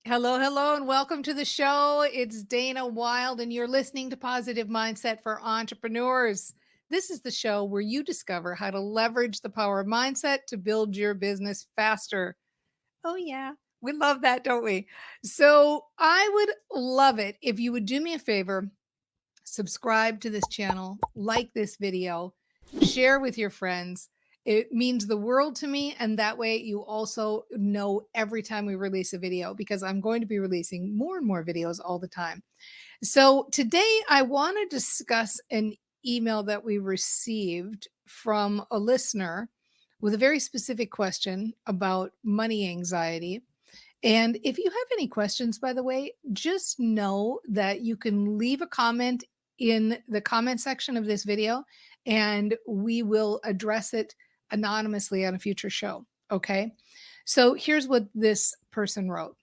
Hello, hello, and welcome to the show. It's Dana Wild, and you're listening to Positive Mindset for Entrepreneurs. This is the show where you discover how to leverage the power of mindset to build your business faster. Oh, yeah, we love that, don't we? So, I would love it if you would do me a favor, subscribe to this channel, like this video, share with your friends. It means the world to me. And that way, you also know every time we release a video because I'm going to be releasing more and more videos all the time. So, today I want to discuss an email that we received from a listener with a very specific question about money anxiety. And if you have any questions, by the way, just know that you can leave a comment in the comment section of this video and we will address it anonymously on a future show. Okay. So here's what this person wrote.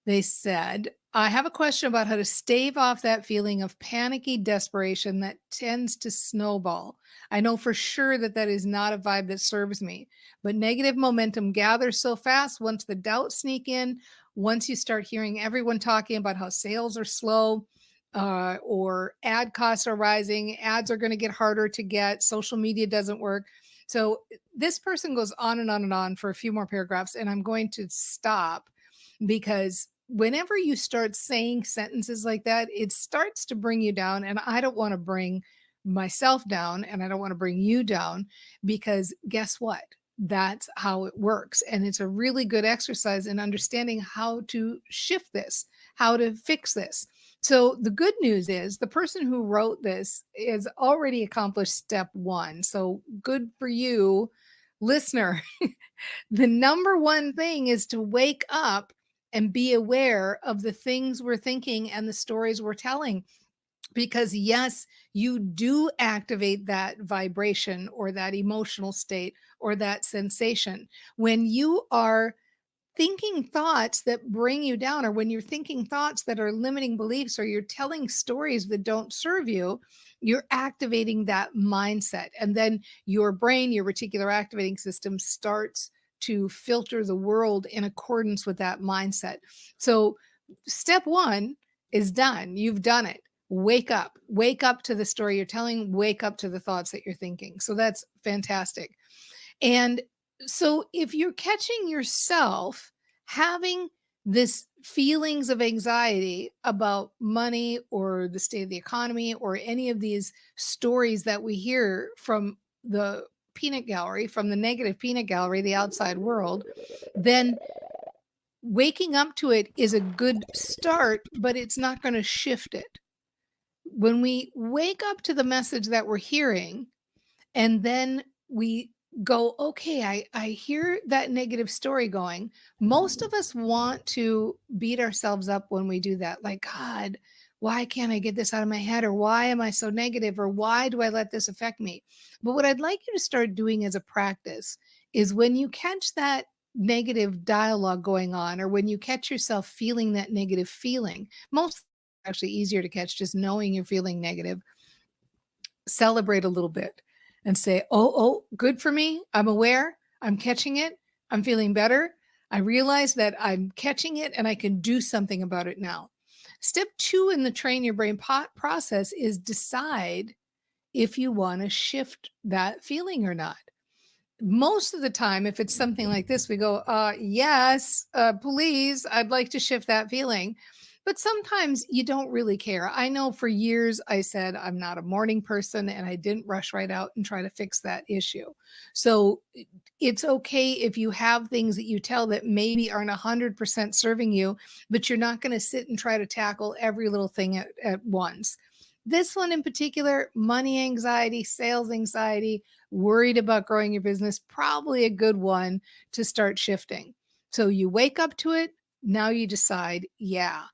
They said, I have a question about how to stave off that feeling of panicky desperation that tends to snowball. I know for sure that that is not a vibe that serves me, but negative momentum gathers so fast once the doubts sneak in, once you start hearing everyone talking about how sales are slow. Or ad costs are rising, ads are going to get harder to get, social media doesn't work. So this person goes on and on and on for a few more paragraphs, and I'm going to stop because whenever you start saying sentences like that, it starts to bring you down. And I don't want to bring myself down and I don't want to bring you down because guess what? That's how it works. And it's a really good exercise in understanding how to shift this, how to fix this. So the good news is the person who wrote this has already accomplished step one. So good for you, listener. The number one thing is to wake up and be aware of the things we're thinking and the stories we're telling. Because, yes, you do activate that vibration or that emotional state or that sensation. When you are thinking thoughts that bring you down, or when you're thinking thoughts that are limiting beliefs, or you're telling stories that don't serve you, you're activating that mindset. And then your brain, your reticular activating system, starts to filter the world in accordance with that mindset. So, step one is done. You've done it. Wake up to the story you're telling, wake up to the thoughts that you're thinking. So, that's fantastic. And so if you're catching yourself having this feelings of anxiety about money or the state of the economy or any of these stories that we hear from the peanut gallery, from the negative peanut gallery, the outside world, then waking up to it is a good start, but it's not going to shift it. When we wake up to the message that we're hearing, and then we go, okay, I hear that negative story going. Most of us want to beat ourselves up when we do that. Like, God, why can't I get this out of my head? Or why am I so negative? Or why do I let this affect me? But what I'd like you to start doing as a practice is when you catch that negative dialogue going on, or when you catch yourself feeling that negative feeling, most actually easier to catch just knowing you're feeling negative, celebrate a little bit and say, oh, good for me. I'm aware. I'm catching it. I'm feeling better. I realize that I'm catching it and I can do something about it now. Step two in the train your brain process is decide if you want to shift that feeling or not. Most of the time, if it's something like this, we go, yes, please, I'd like to shift that feeling. But sometimes you don't really care. I know for years I said I'm not a morning person and I didn't rush right out and try to fix that issue. So it's okay if you have things that you tell that maybe aren't 100% serving you, but you're not going to sit and try to tackle every little thing at once. This one in particular, money anxiety, sales anxiety, worried about growing your business, probably a good one to start shifting. So you wake up to it. Now you decide, yeah,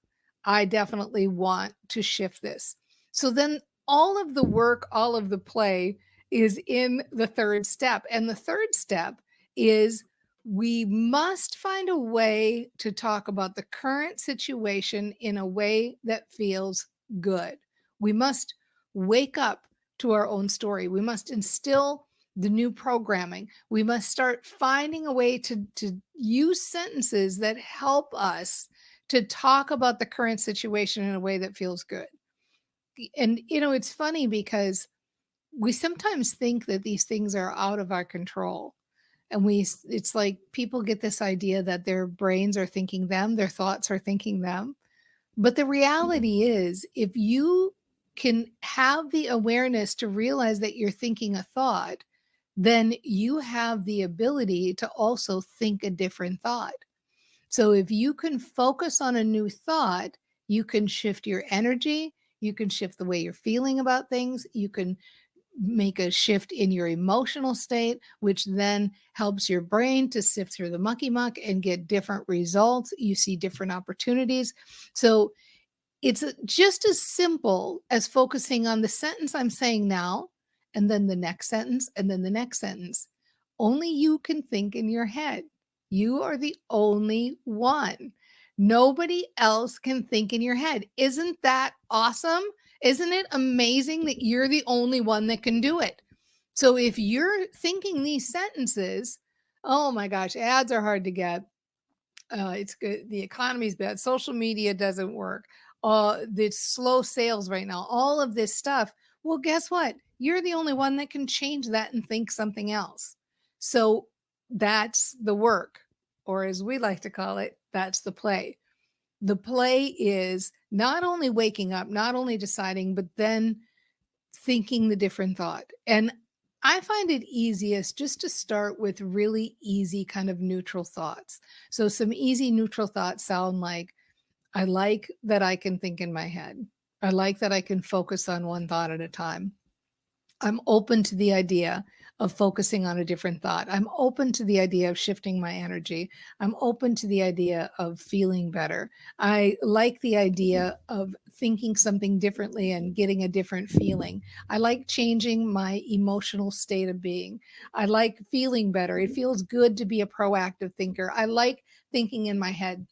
I definitely want to shift this. So then all of the work, all of the play is in the third step. And the third step is we must find a way to talk about the current situation in a way that feels good. We must wake up to our own story. We must instill the new programming. We must start finding a way to use sentences that help us to talk about the current situation in a way that feels good. And it's funny because we sometimes think that these things are out of our control. And it's like people get this idea that their brains are thinking them, their thoughts are thinking them. But the reality is, if you can have the awareness to realize that you're thinking a thought, then you have the ability to also think a different thought. So if you can focus on a new thought, you can shift your energy, you can shift the way you're feeling about things, you can make a shift in your emotional state, which then helps your brain to sift through the mucky muck and get different results. You see different opportunities. So it's just as simple as focusing on the sentence I'm saying now, and then the next sentence, and then the next sentence. Only you can think in your head. You are the only one. Nobody else can think in your head. Isn't that awesome? Isn't it amazing that you're the only one that can do it? So if you're thinking these sentences, oh my gosh, ads are hard to get. It's good. The economy's bad. Social media doesn't work. The slow sales right now, all of this stuff. Well, guess what? You're the only one that can change that and think something else. So that's the work, or as we like to call it, that's the play. The play is not only waking up, not only deciding, but then thinking the different thought. And I find it easiest just to start with really easy kind of neutral thoughts. So some easy neutral thoughts sound like, I like that I can think in my head. I like that I can focus on one thought at a time. I'm open to the idea of focusing on a different thought. I'm open to the idea of shifting my energy. I'm open to the idea of feeling better. I like the idea of thinking something differently and getting a different feeling. I like changing my emotional state of being. I like feeling better. It feels good to be a proactive thinker. I like thinking in my head.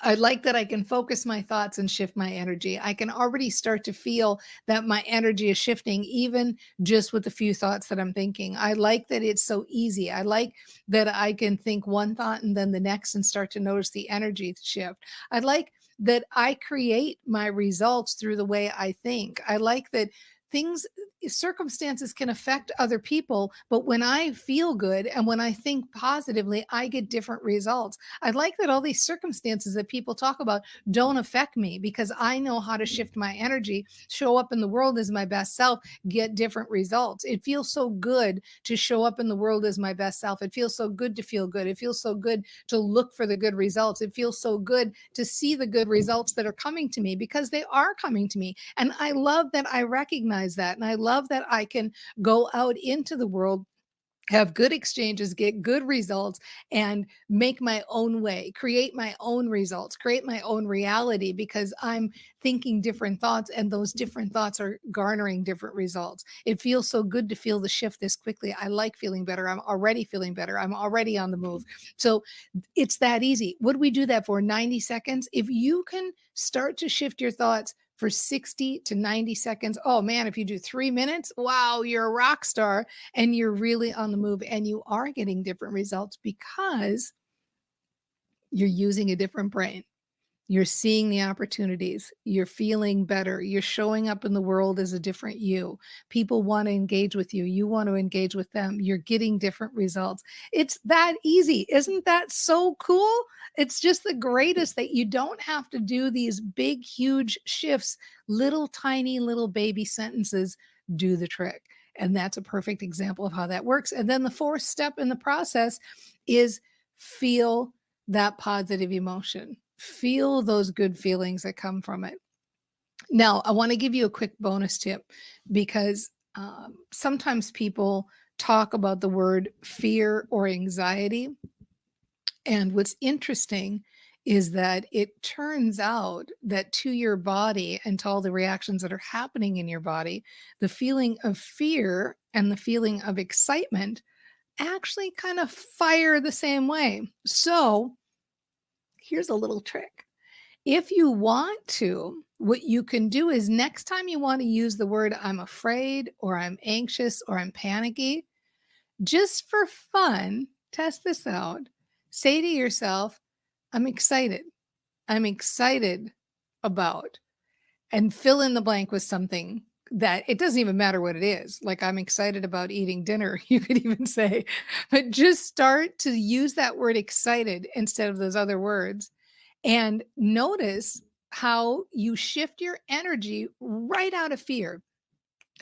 I like that I can focus my thoughts and shift my energy. I can already start to feel that my energy is shifting, even just with the few thoughts that I'm thinking. I like that it's so easy. I like that I can think one thought and then the next and start to notice the energy shift. I like that I create my results through the way I think. I like that things circumstances can affect other people, but when I feel good and when I think positively, I get different results. I like that all these circumstances that people talk about don't affect me because I know how to shift my energy, show up in the world as my best self, get different results. It feels so good to show up in the world as my best self. It feels so good to feel good. It feels so good to look for the good results. It feels so good to see the good results that are coming to me because they are coming to me. And I love that I recognize that. And I love that I can go out into the world, have good exchanges, get good results, and make my own way, create my own results, create my own reality because I'm thinking different thoughts and those different thoughts are garnering different results. It feels so good to feel the shift this quickly. I like feeling better. I'm already feeling better. I'm already on the move. So it's that easy. What do we do that for? 90 seconds? If you can start to shift your thoughts for 60 to 90 seconds. Oh man, if you do 3 minutes, wow, you're a rock star and you're really on the move and you are getting different results because you're using a different brain. You're seeing the opportunities. You're feeling better. You're showing up in the world as a different you. People want to engage with you. You want to engage with them. You're getting different results. It's that easy. Isn't that so cool? It's just the greatest that you don't have to do these big, huge shifts. Little, tiny, little baby sentences do the trick. And that's a perfect example of how that works. And then the fourth step in the process is feel that positive emotion. Feel those good feelings that come from it. Now, I want to give you a quick bonus tip because sometimes people talk about the word fear or anxiety. And what's interesting is that it turns out that to your body and to all the reactions that are happening in your body, the feeling of fear and the feeling of excitement actually kind of fire the same way. So here's a little trick. If you want to, what you can do is next time you want to use the word I'm afraid or I'm anxious or I'm panicky, Just for fun, test this out. Say to yourself, I'm excited. I'm excited about, and fill in the blank with something that it doesn't even matter what it is. Like, I'm excited about eating dinner, you could even say, but just start to use that word excited instead of those other words. And notice how you shift your energy right out of fear,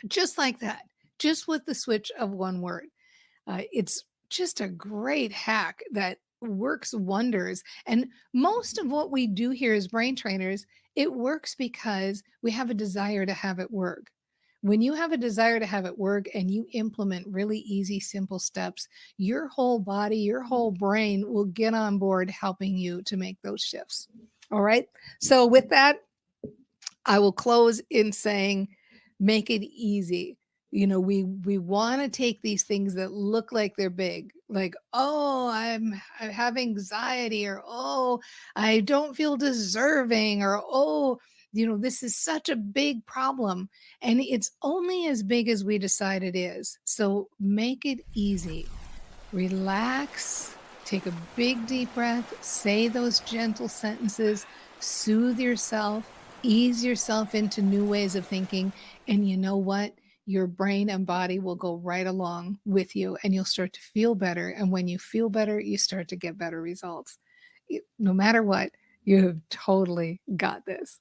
just like that, just with the switch of one word. It's just a great hack that works wonders. And most of what we do here as brain trainers, it works because we have a desire to have it work. When you have a desire to have it work and you implement really easy, simple steps, your whole body, your whole brain will get on board helping you to make those shifts. All right. So, with that, I will close in saying, make it easy. We want to take these things that look like they're big, like, oh, I have anxiety, or oh, I don't feel deserving, or oh, this is such a big problem, and it's only as big as we decide it is. So make it easy. Relax, take a big deep breath, say those gentle sentences, soothe yourself, ease yourself into new ways of thinking. And you know what? Your brain and body will go right along with you, and you'll start to feel better. And when you feel better, you start to get better results. No matter what, you have totally got this.